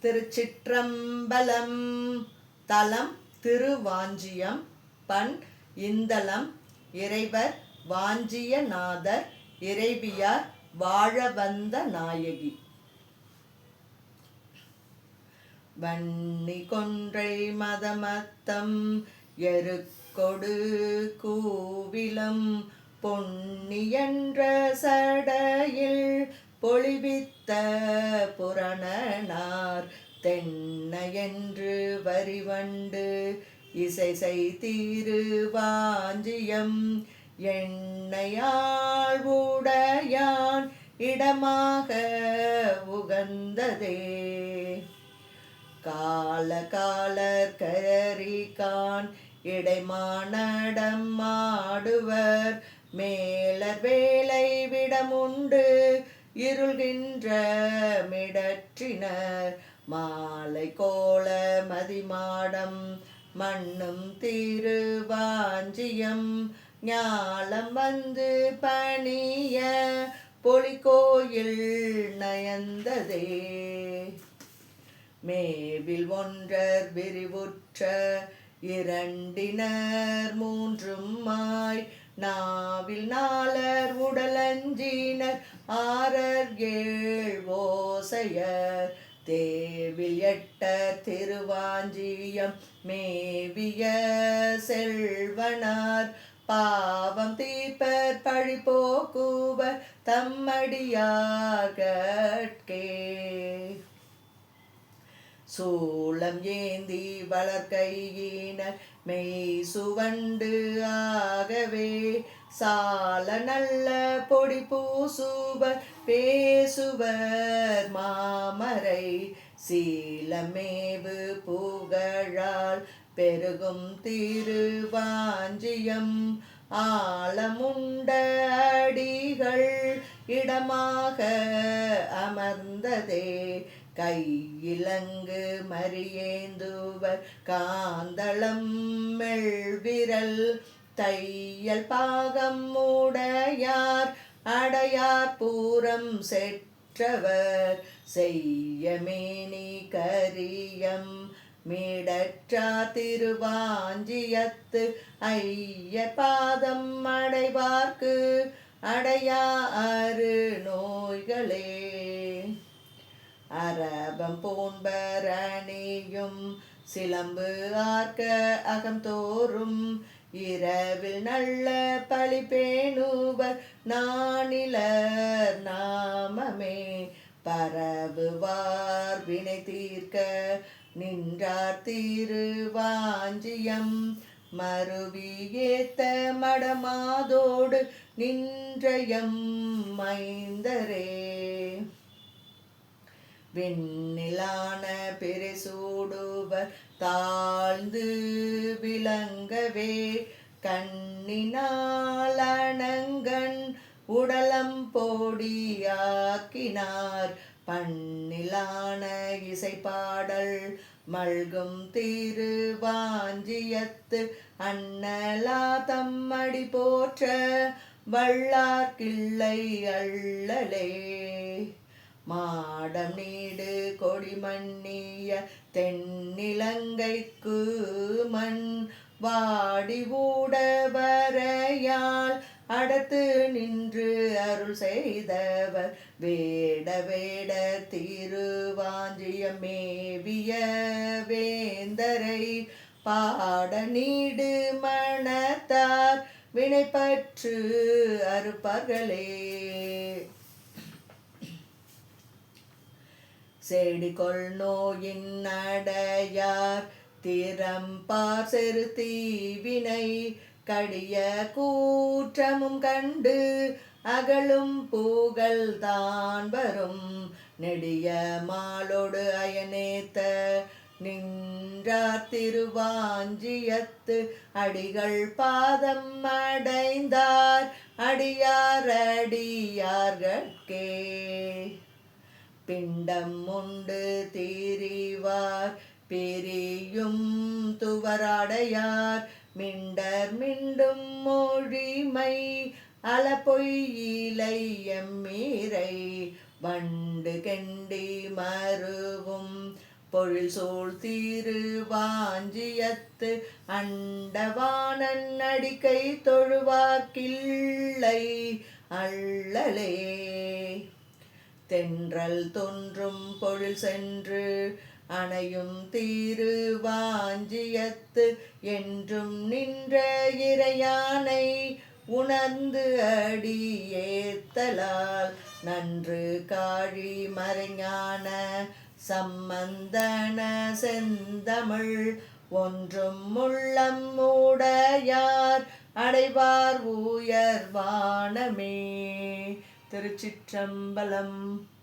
திருச்சிற்றம்பலம். தலம் திருவாஞ்சியம். பண் இந்தளம். இறைவர் வாஞ்சியநாதர். இறைவியார் வாழவந்த நாயகி. வன்னி கொன்றை மதமத்தம் எருக்கொடு கூவிலம் பொன்னியன்ற சடையில் பொழிவித்த புரணனார் தென்னையென்று வரிவண்டு இசைசை திருவாஞ்சியம் எண்ணையாள் உடையான் இடமாக உகந்ததே. கால காலர் கரிகான் இடைமானடம் ஆடுவர் மேலர் வேலை விடமுண்டு இருள்கின்ற மிடற்றினர் மாலை கோல மதிமாடம் மண்ணும் திருவாஞ்சியம் ஞாலம் வந்து பணிய பொலிகோயில் நயந்ததே. மேவில் ஒன்றர் விரிவுற்ற இரண்டினர் மூன்றுமாய் நாவில் நாலர் உடலஞ்சினர் ஆரர் ஏழ்வோசையர் தேவில் எட்ட திருவாஞ்சியம் மேவிய செல்வனார் பாவம் தீர்ப்பர் பழி போக்குவர் தம்மடியார்கட்கே. சூளம் ஏந்தி வளர்கையினர் மெய் சுவண்டு ஆகவே சால நல்ல பொடி பூசுவர் பேசுவர் மாமரை சீலமேவு புகழால் பெருகும் திருவாஞ்சியம் ஆழமுண்ட அடிகள் இடமாக அமர்ந்ததே. கையிலங்கு மரியேந்துவர் காந்தளம் மெல்விரல் தையல் பாகம் உடையார் அடையார் பூரம் செற்றவர் செய்யமேனி கரியம் மீடற்றார் திருவாஞ்சியத்து ஐயர் பாதம் அடைவார்க்கு அடையாறு நோய்களே. அரபம் பூண்பர் அணியும் சிலம்பு ஆர்க்க அகம்தோறும் இரவில் நல்ல பழி பேணுவர் நானிலர் நாமமே பரவுவார் வினை தீர்க்க நின்றார் திருவாஞ்சியம் மருவி ஏத்த மடமாதோடு நின்றயம் மைந்தரே. விண்ணிலான பெரிசூடுவர் தாழ்ந்து விளங்கவே கண்ணினால் அணங்கண் உடலம் போடியாக்கினார் பண்ணிலான இசைப்பாடல் மல்கும் திருவாஞ்சியத்து அண்ணலா தம்மடி போற்ற வல்லார்கிள்ளை அள்ளலே. மாடம் நீடு கொடிமண்ணிய தென்னிலங்கைக்கு மண் வாடி ஊட வரையால் அடத்து நின்று அருள் செய்தவர் வேட வேட திருவாஞ்சியம் மேவிய வேந்தரை பாட நீடு மனத்தார் வினைப்பற்று அறுப்பார்களே. செடிகொள் நோயின் அடையார் திறம்பார் செரு தீவினை கடிய கூற்றமும் கண்டு அகலும் பூகல் தான் வரும் நெடிய மாலோடு அயனேத்த நின்றார் திருவாஞ்சியத்து அடிகள் பாதம் அடைந்தார் அடியார் அடியார்கட்கே. பிண்டம் உண்டு தீரிவார் பெரியும் துவராடையார் மிண்டர் மிண்டும் மொழிமை அலப்பொய்யிலை எம்மீரை வண்டு கெண்டி மருவும் பொழில் சூழ் திருவாஞ்சியத்து அண்டவாணன் அடிக்கை தொழுவாக்கில்லை அள்ளலே. தென்றல் தோன்றும் பொழில் சென்று அணையும் திருவாஞ்சியத்து என்றும் நின்ற இறையானை உணர்ந்து அடி ஏத்தலால் நன்று காழி மறைஞான சம்பந்தன செந்தமிழ் ஒன்றும் உள்ளம் உடையார் அடைவார் உயர் வானமே. திருச்சிற்றம்பலம்.